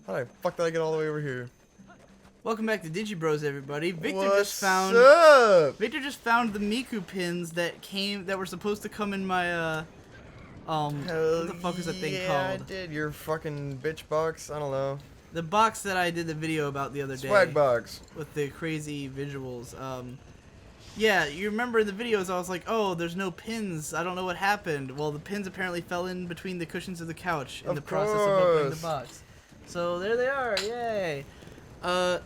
How the fuck did I get all the way over here? Welcome back to Digi Bros, everybody. What's up? Victor just found the Miku pins that were supposed to come in my what the fuck is that thing Yeah, called? I did. Your fucking bitch box. I don't know. The box that I did the video about the other day. Swag box. With the crazy visuals. Yeah, you remember in the videos I was like, oh, there's no pins. I don't know what happened. Well, the pins apparently fell in between the cushions of the couch in the process of opening the box. So there they are. Yay.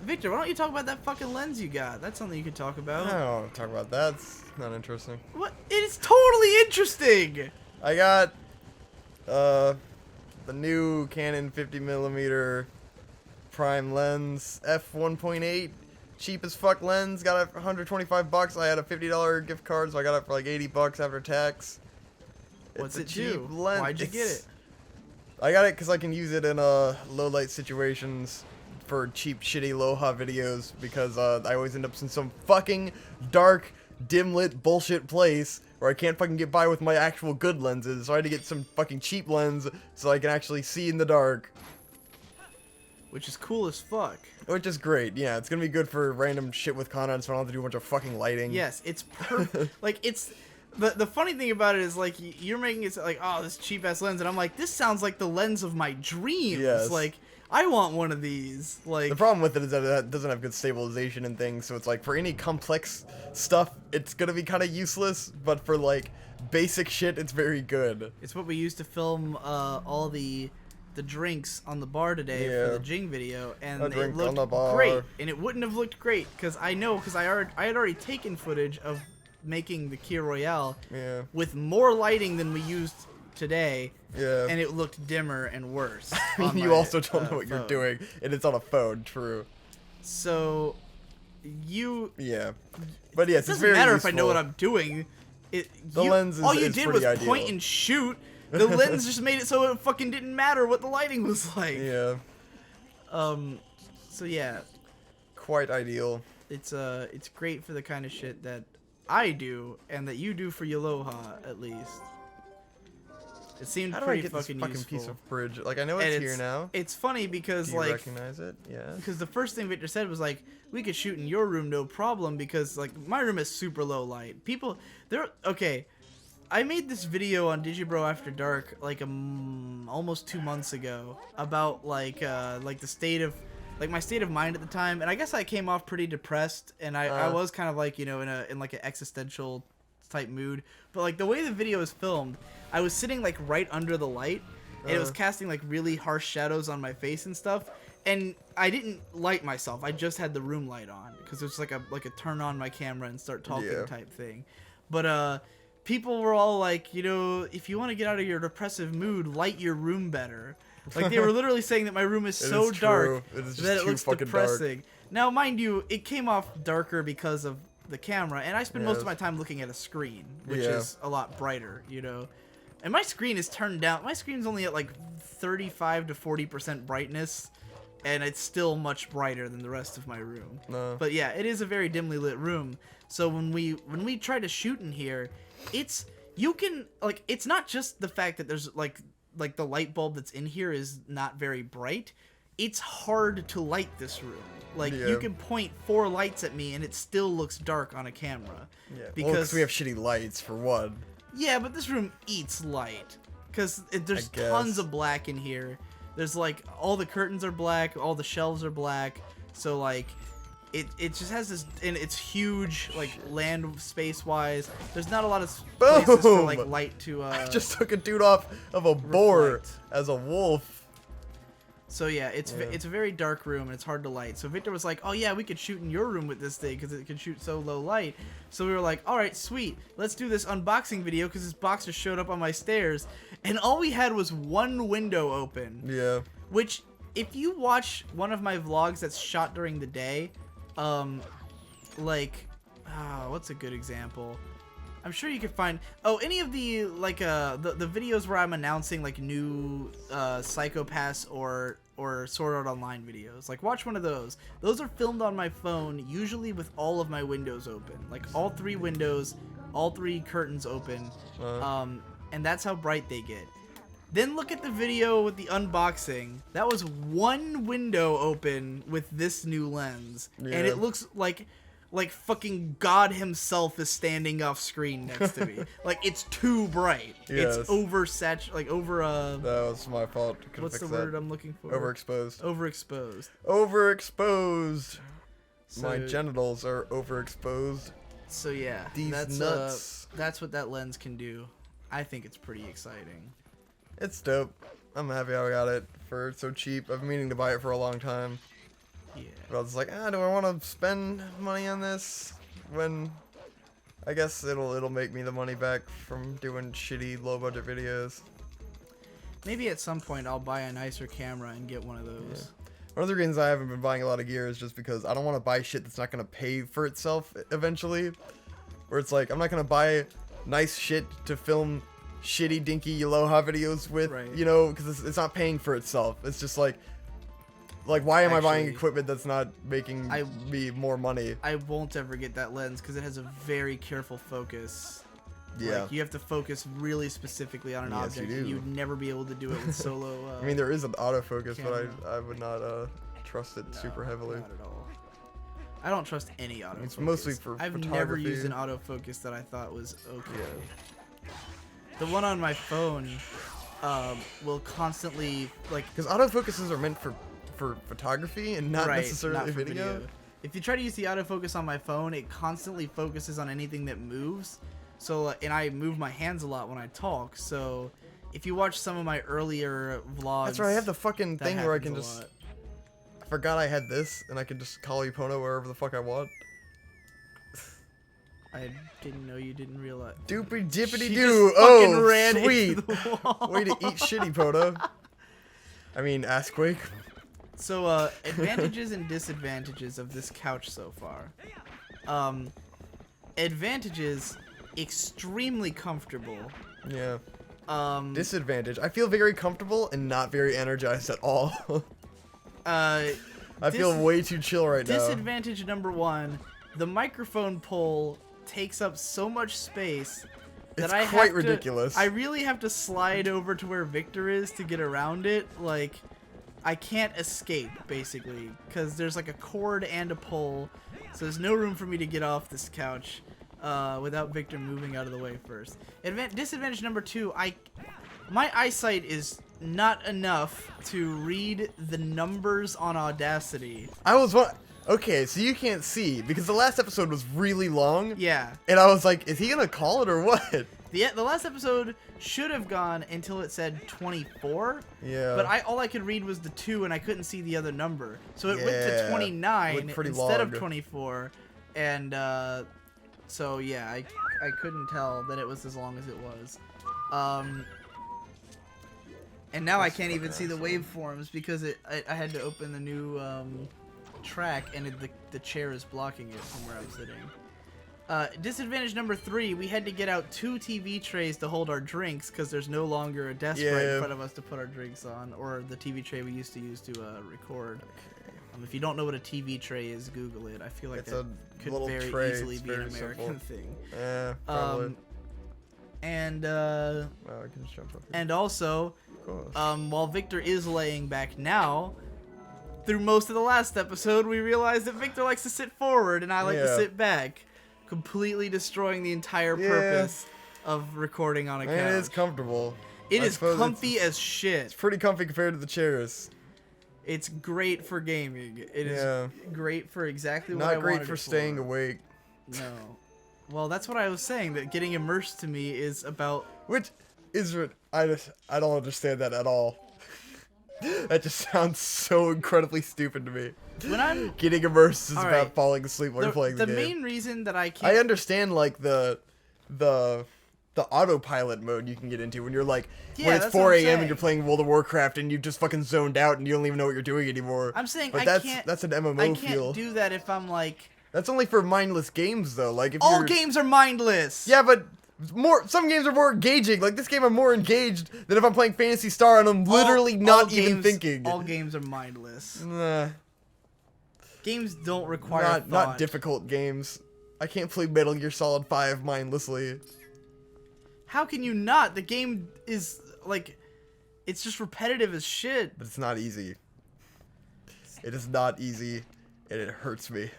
Victor, why don't you talk about that fucking lens you got? That's something you could talk about. I don't want to talk about that. It's not interesting. What? It's totally interesting. I got the new Canon 50mm prime lens f1.8. Cheap as fuck lens. Got it for $125. I had a $50 gift card, so I got it for like $80 after tax. What's It's it a cheap do? lens. Why'd you get it? I got it because I can use it in low light situations for cheap, shitty, low-ha videos because I always end up in some fucking dark, dim-lit bullshit place where I can't fucking get by with my actual good lenses, so I had to get some fucking cheap lens so I can actually see in the dark. Which is cool as fuck. Which is great, yeah. It's gonna be good for random shit with content, so I don't have to do a bunch of fucking lighting. Yes, it's perfect. Like, it's... The funny thing about it is, like, you're making it like, oh, this cheap-ass lens, and I'm like, this sounds like the lens of my dreams. Yes. Like, I want one of these. Like, the problem with it is that it doesn't have good stabilization and things, so it's like, for any complex stuff, it's gonna be kind of useless, but for, like, basic shit, it's very good. it's what we used to film all the drinks on the bar today for the Jing video, and A it drink looked on the bar. great. And it wouldn't have looked great, because I had already taken footage of making the Kia Royale with more lighting than we used today, and it looked dimmer and worse. I mean, you also don't know what you're doing, and it's on a phone, true. So, but yes, it it's very doesn't matter useful. if I know what I'm doing. The lens is all you did was pretty point ideal. and shoot. The lens just made it so it fucking didn't matter what the lighting was like. Yeah. So yeah, Quite ideal. it's great for the kind of shit that I do and that you do for Yaloha, at least. It seemed How do I pretty get this fucking fucking useful. piece of fridge? Like, I know And it's here now. It's funny because Do you like recognize it? Yeah. because the first thing Victor said was like, we could shoot in your room no problem because like my room is super low light. People, okay. I made this video on Digibro After Dark like almost 2 months ago about like the state of my state of mind at the time, and I guess I came off pretty depressed, and I was kind of like, you know, in like an existential type mood. But like the way the video is filmed, I was sitting like right under the light, and it was casting like really harsh shadows on my face and stuff. And I didn't light myself. I just had the room light on because it was like a turn on my camera and start talking type thing. But people were all like, you know, if you want to get out of your depressive mood, light your room better. Like, they were literally saying that my room is so dark that it looks depressing. Dark. Now, mind you, it came off darker because of the camera, and I spend most of my time looking at a screen, which is a lot brighter, you know. And my screen is turned down. My screen's only at like 35 to 40% brightness, and it's still much brighter than the rest of my room. But yeah, it is a very dimly lit room. So when we try to shoot in here, it's not just the fact that there's like the light bulb that's in here is not very bright. It's hard to light this room. Like, you can point 4 lights at me and it still looks dark on a camera. Yeah, because we have shitty lights for one. Yeah, but this room eats light because there's tons of black in here. There's like all the curtains are black, all the shelves are black. So like it just has this, and it's huge, like land space wise. There's not a lot of places for like light to. I just took a dude off of a boar as a wolf. So yeah, it's a very dark room and it's hard to light. So Victor was like, "Oh yeah, we could shoot in your room with this thing because it can shoot so low light." So we were like, "All right, sweet, let's do this unboxing video," because this box just showed up on my stairs, and all we had was one window open. Yeah. Which, if you watch one of my vlogs that's shot during the day, what's a good example? I'm sure you could find any of the like the videos where I'm announcing like new Psycho Pass or Sword Art Online videos. Like, watch one of those. Those are filmed on my phone, usually with all of my windows open, like all 3 windows, all 3 curtains open, and that's how bright they get. Then look at the video with the unboxing. That was one window open with this new lens, and it looks like fucking God himself is standing off screen next to me. Like, it's too bright. Yes. It's oversaturated, like over That was my fault. Couldn't what's fix the that. word I'm looking for? Overexposed. Overexposed. Overexposed. My So- genitals are overexposed. So yeah, These that's nuts. that's what that lens can do. I think it's pretty exciting. It's dope. I'm happy I got it for so cheap. I've been meaning to buy it for a long time. Yeah. But I was like, do I want to spend money on this? When I guess it'll make me the money back from doing shitty low budget videos. Maybe at some point I'll buy a nicer camera and get one of those. One of the reasons I haven't been buying a lot of gear is just because I don't want to buy shit that's not going to pay for itself eventually. Where it's like, I'm not going to buy nice shit to film shitty dinky Aloha videos with, Right. you know, because it's not paying for itself. It's just like why am I buying Actually, equipment that's not making me more money? I won't ever get that lens because it has a very careful focus. Yeah. Like, you have to focus really specifically on an Yes, you object, do. and you'd never be able to do it with solo. I mean, there is an autofocus, camera. but I would not trust it super heavily. Not at all. I don't trust any autofocus. It's mostly for I've never photography. used an autofocus that I thought was okay. The one on my phone will constantly, like, Because autofocuses are meant for photography and not right, necessarily not for video. If you try to use the autofocus on my phone, it constantly focuses on anything that moves. So, and I move my hands a lot when I talk. So, if you watch some of my earlier vlogs, That's right, I have the fucking that thing where I happens can a just... lot. I forgot I had this, and I can just call Epona wherever the fuck I want. I didn't know you didn't realize. Doopy dippity She doo! just fucking Oh, ran into sweet! the wall. Way to eat shitty, Pona. I mean, Assquake. So, advantages and disadvantages of this couch so far. Advantages, extremely comfortable. Yeah. Disadvantage. Disadvantage. I feel very comfortable and not very energized at all. I feel way too chill right now. Disadvantage number one, the microphone pole takes up so much space that It's I quite have ridiculous. I really have to slide over to where Victor is to get around it. Like, I can't escape, basically, because there's like a cord and a pole, so there's no room for me to get off this couch without Victor moving out of the way first. Disadvantage number two, my eyesight is not enough to read the numbers on Audacity. Okay, so you can't see because the last episode was really long. Yeah. And I was like, is he gonna call it or what? The last episode should have gone until it said 24. Yeah. But all I could read was the 2 and I couldn't see the other number. So it went to Yeah, 29 looked pretty instead of long. 24. And so yeah, I couldn't tell that it was as long as it was. And now I can't even see the waveforms because I had to open the new track and the chair is blocking it from where I'm sitting. Disadvantage number 3, we had to get out 2 TV trays to hold our drinks because there's no longer a desk right in front of us to put our drinks on, or the TV tray we used to use to record. If you don't know what a TV tray is, Google it. I feel like It's that a could little very tray. easily It's be an very American simple. thing. Yeah, probably. And Oh, I can just jump up here. and also, Of course. while Victor is laying back now, through most of the last episode, we realized that Victor likes to sit forward and I like to Yeah. sit back, completely destroying the entire Yeah. purpose of recording on a couch. And it is comfortable. It I is suppose comfy it's as shit. pretty comfy compared to the chairs. It's great for gaming. It is Yeah. great for exactly what I Not great wanted for it staying awake. No. Well, that's what I was saying, that getting immersed to me is about... Which is I don't understand that at all. That just sounds so incredibly stupid to me. When I'm... Getting immersed is All about right. falling asleep while you're playing the game. main reason that I can't... I understand like the autopilot mode you can get into when you're like Yeah, when it's that's what 4 I'm a.m. saying. and you're playing World of Warcraft and you just fucking zoned out and you don't even know what you're doing anymore. I'm saying but I can't... that's an MMO I can't feel. do that if I'm like... That's only for mindless games though. Like if All you're, games are mindless! Yeah, but some games are more engaging. Like this game I'm more engaged than if I'm playing Phantasy Star and I'm literally not even thinking. All games are mindless. Nah, Games don't require thought. not difficult games. I can't play Metal Gear Solid 5 mindlessly. How can you not? The game is, like... It's just repetitive as shit. But it's not easy. It is not easy, and it hurts me.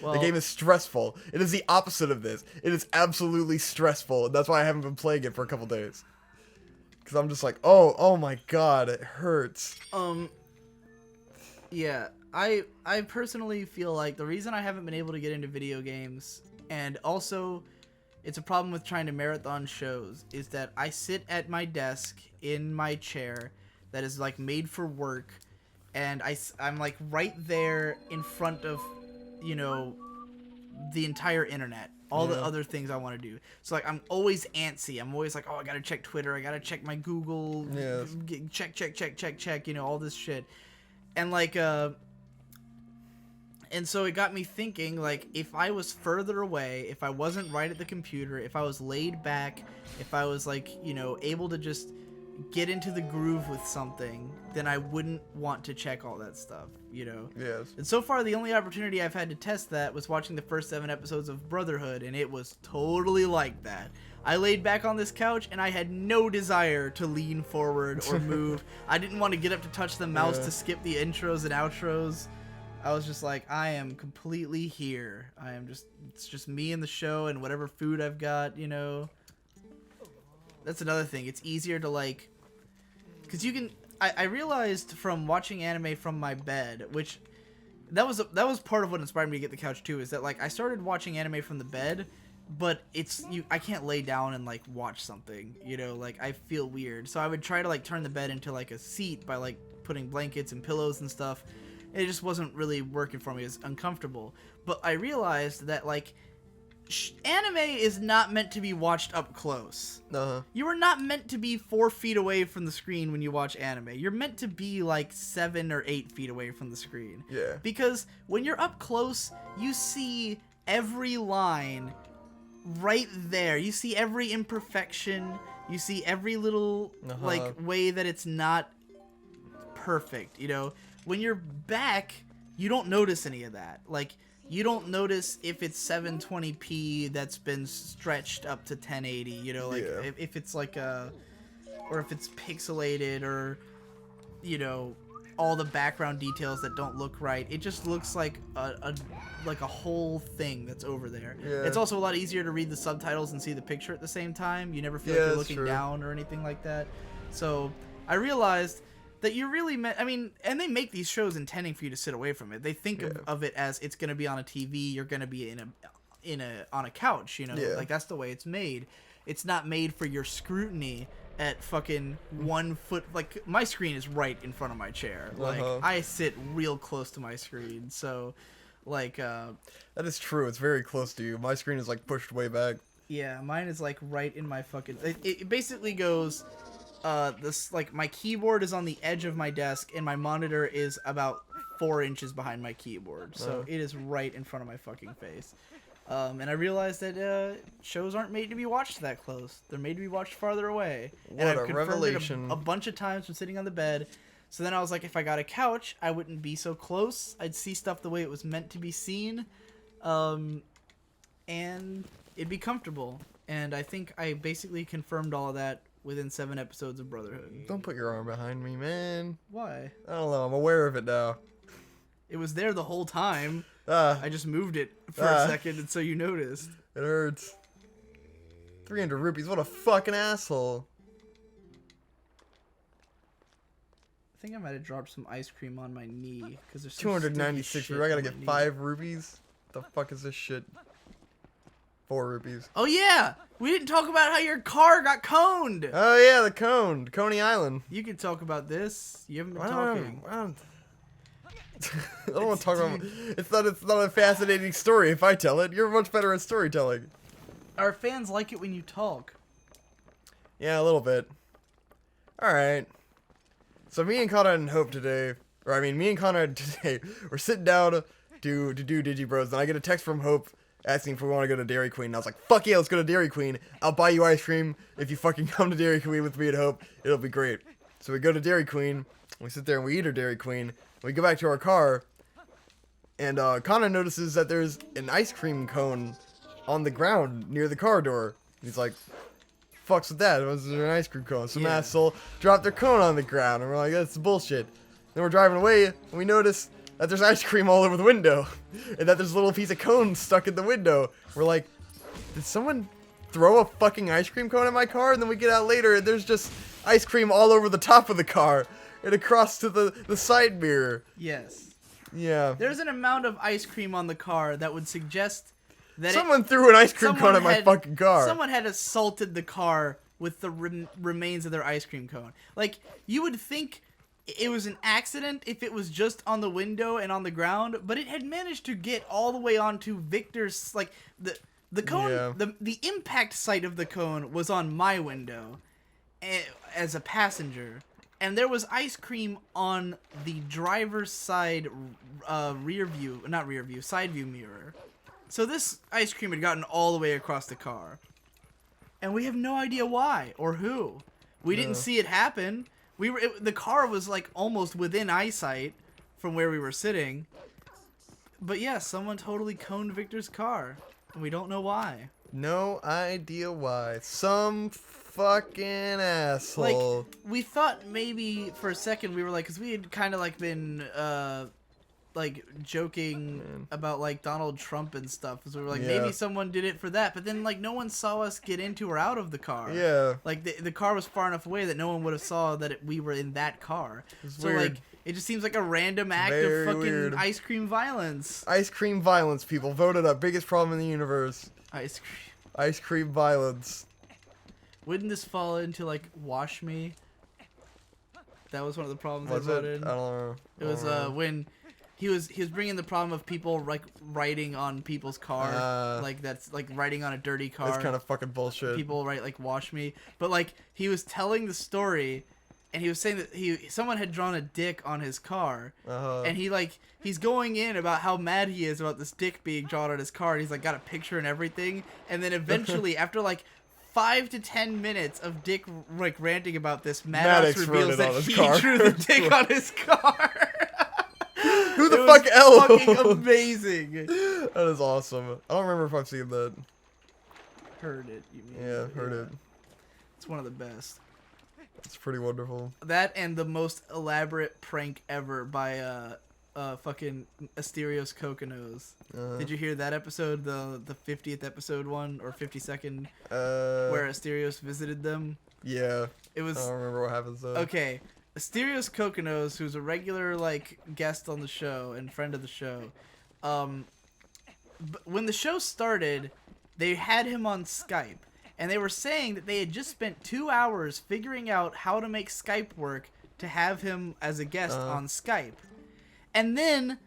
Well, The game is stressful. It is the opposite of this. It is absolutely stressful, and that's why I haven't been playing it for a couple days. Because I'm just like, oh my god, it hurts. Yeah, I personally feel like the reason I haven't been able to get into video games, and also it's a problem with trying to marathon shows, is that I sit at my desk in my chair that is like made for work, and I'm like right there in front of, you know, the entire internet, all the other things I want to do. So like I'm always antsy. I'm always like, oh, I gotta check Twitter, I gotta check my Google, check, you know, all this shit. And like and so it got me thinking, like, if I was further away, if I wasn't right at the computer, if I was laid back, if I was like, you know, able to just get into the groove with something, then I wouldn't want to check all that stuff, you know? Yes. And so far, the only opportunity I've had to test that was watching the first 7 episodes of Brotherhood, and it was totally like that. I laid back on this couch, and I had no desire to lean forward or move. I didn't want to get up to touch the mouse to skip the intros and outros. I was just like, I am completely here. It's just me and the show and whatever food I've got, you know? That's another thing. It's easier to, like, because you can, I realized from watching anime from my bed, which that was part of what inspired me to get the couch too, is that like I started watching anime from the bed, but I can't lay down and like watch something, you know, like I feel weird. So I would try to like turn the bed into like a seat by like putting blankets and pillows and stuff. It just wasn't really working for me. It was uncomfortable. But I realized that like anime is not meant to be watched up close. You are not meant to be 4 feet away from the screen when you watch anime. You're meant to be like 7 or 8 feet away from the screen. Yeah. Because when you're up close, you see every line right there. You see every imperfection. You see every little like way that it's not perfect, you know? When you're back, you don't notice any of that. Like, you don't notice if it's 720p that's been stretched up to 1080, you know, like if it's like or if it's pixelated, or, you know, all the background details that don't look right. It just looks like a whole thing that's over there. Yeah. It's also a lot easier to read the subtitles and see the picture at the same time. You never feel like you're looking down or anything like that. So I realized that you really I mean, and they make these shows intending for you to sit away from it. They think of it as it's going to be on a TV, you're going to be on a couch, you know? Like that's the way it's made. It's not made for your scrutiny at fucking 1 foot. Like my screen is right in front of my chair. Like I sit real close to my screen. So like that is true. It's very close to you. My screen is like pushed way back. Yeah, mine is like right in my fucking it basically goes this, like, my keyboard is on the edge of my desk, and my monitor is about 4 inches behind my keyboard. So it is right in front of my fucking face. And I realized that shows aren't made to be watched that close. They're made to be watched farther away. What and I've a revelation. A bunch of times from sitting on the bed. So then I was like, if I got a couch, I wouldn't be so close. I'd see stuff the way it was meant to be seen. And it'd be comfortable. And I think I basically confirmed all of that within 7 episodes of Brotherhood. Don't put your arm behind me, man. Why? I don't know. I'm aware of it now. It was there the whole time. I just moved it for a second, and so you noticed. It hurts. 300 rupees. What a fucking asshole. I think I might have dropped some ice cream on my knee because there's 296 rupees. I gotta get 5 rupees. The fuck is this shit? 4 rupees. Oh yeah, we didn't talk about how your car got coned. Oh yeah, the cone, Coney Island. You can talk about this. You haven't been talking. I don't want to talk about. It's not a fascinating story if I tell it. You're much better at storytelling. Our fans like it when you talk. Yeah, a little bit. All right. So me and Conrad and Hope today, me and Conrad today, we're sitting down to do Digi Bros, and I get a text from Hope asking if we want to go to Dairy Queen. And I was like, fuck yeah, let's go to Dairy Queen. I'll buy you ice cream if you fucking come to Dairy Queen with me and Hope. It'll be great. So we go to Dairy Queen, we sit there and we eat our Dairy Queen. We go back to our car, and Connor notices that there's an ice cream cone on the ground near the car door. He's like, fucks with that? It was an ice cream cone. Some Yeah. asshole dropped their cone on the ground, and we're like, that's bullshit. Then we're driving away, and we notice that there's ice cream all over the window, and that there's a little piece of cone stuck in the window. We're like, did someone throw a fucking ice cream cone in my car? And then we get out later, and there's just ice cream all over the top of the car and across to the side mirror. Yes. Yeah. There's an amount of ice cream on the car that would suggest that Someone threw an ice cream someone cone at my fucking car. Someone had assaulted the car with the remains of their ice cream cone. Like, you would think it was an accident if it was just on the window and on the ground, but it had managed to get all the way onto Victor's, like, the cone, Yeah. the impact site of the cone was on my window as a passenger. And there was ice cream on the driver's side side view mirror. So this ice cream had gotten all the way across the car. And we have no idea why or who. We didn't see it happen. The car was like almost within eyesight from where we were sitting. But yeah, someone totally coned Victor's car. And we don't know why. No idea why. Some fucking asshole. Like, we thought maybe for a second we were like, because we had kind of like been like joking about like Donald Trump and stuff. So we were like, maybe someone did it for that. But then like no one saw us get into or out of the car. Yeah. Like the car was far enough away that no one would have saw that we were in that car. So weird. like it just seems like a random act Very of fucking weird. ice cream violence. Ice cream violence, people. Voted up. Biggest problem in the universe. Ice cream. Ice cream violence. Wouldn't this fall into like Wash Me? That was one of the problems Was I it? voted. I don't know. It was when he was bringing the problem of people like writing on people's car, like that's like writing on a dirty car. That's kind of fucking bullshit. People write like "wash me," but like he was telling the story, and he was saying that someone had drawn a dick on his car, and he's going in about how mad he is about this dick being drawn on his car. And he's like got a picture and everything, and then eventually after like 5 to 10 minutes of Dick like ranting about this, Maddox reveals that he drew the dick on his car. Who the fuck else? Fucking amazing. That is awesome. I don't remember if I've seen that. Heard it, you mean? Yeah, heard it. It's one of the best. It's pretty wonderful. That and the most elaborate prank ever by fucking Asterios Kokonos. Did you hear that episode, the 50th episode one or 52nd, where Asterios visited them? Yeah. It was. I don't remember what happens though. Okay, Asterios Kokonos, who's a regular like guest on the show and friend of the show, when the show started, they had him on Skype, and they were saying that they had just spent 2 hours figuring out how to make Skype work to have him as a guest on Skype, and then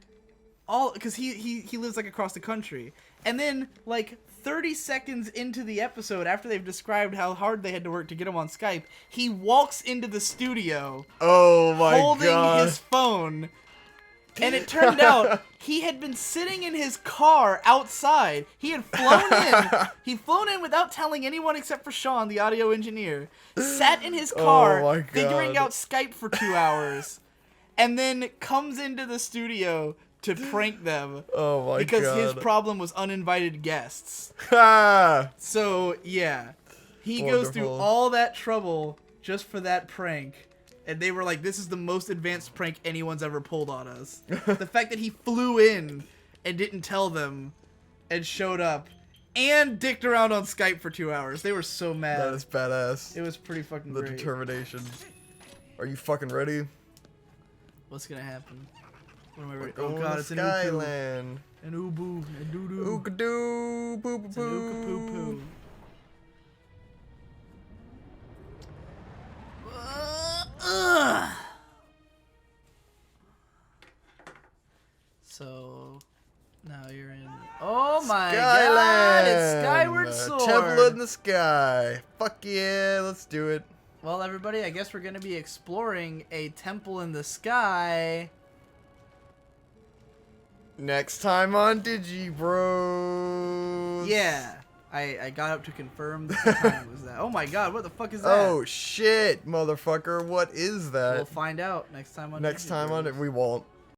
because he lives like across the country, and then like 30 seconds into the episode, after they've described how hard they had to work to get him on Skype, he walks into the studio. Oh my holding god. his phone. And it turned out he had been sitting in his car outside. He had flown in. He'd flown in without telling anyone except for Sean, the audio engineer. Sat in his car, Oh my figuring God. out Skype for 2 hours. And then comes into the studio to prank them. Oh my because god. his problem was uninvited guests. Ha! So, yeah. He goes through Wonderful. all that trouble just for that prank. And they were like, this is the most advanced prank anyone's ever pulled on us. The fact that he flew in and didn't tell them and showed up and dicked around on Skype for 2 hours. They were so mad. That is badass. It was pretty fucking The great. determination. Are you fucking ready? What's gonna happen? What am I ready? We're Oh going god, to it's an uku. Skyland. An ubu. A doo-doo. Ookadoo, boo boo It's an uka-poo-poo. boo. So now you're in. Oh my Skyland. god! It's Skyward Sword. Temple in the sky. Fuck yeah, let's do it. Well, everybody, I guess we're gonna be exploring a temple in the sky. Next time on Digi Bros. Yeah, I got up to confirm that the time was that. Oh my god, what the fuck is that? Oh shit, motherfucker! What is that? We'll find out next time on. Next Digi time on Bros. it, we won't.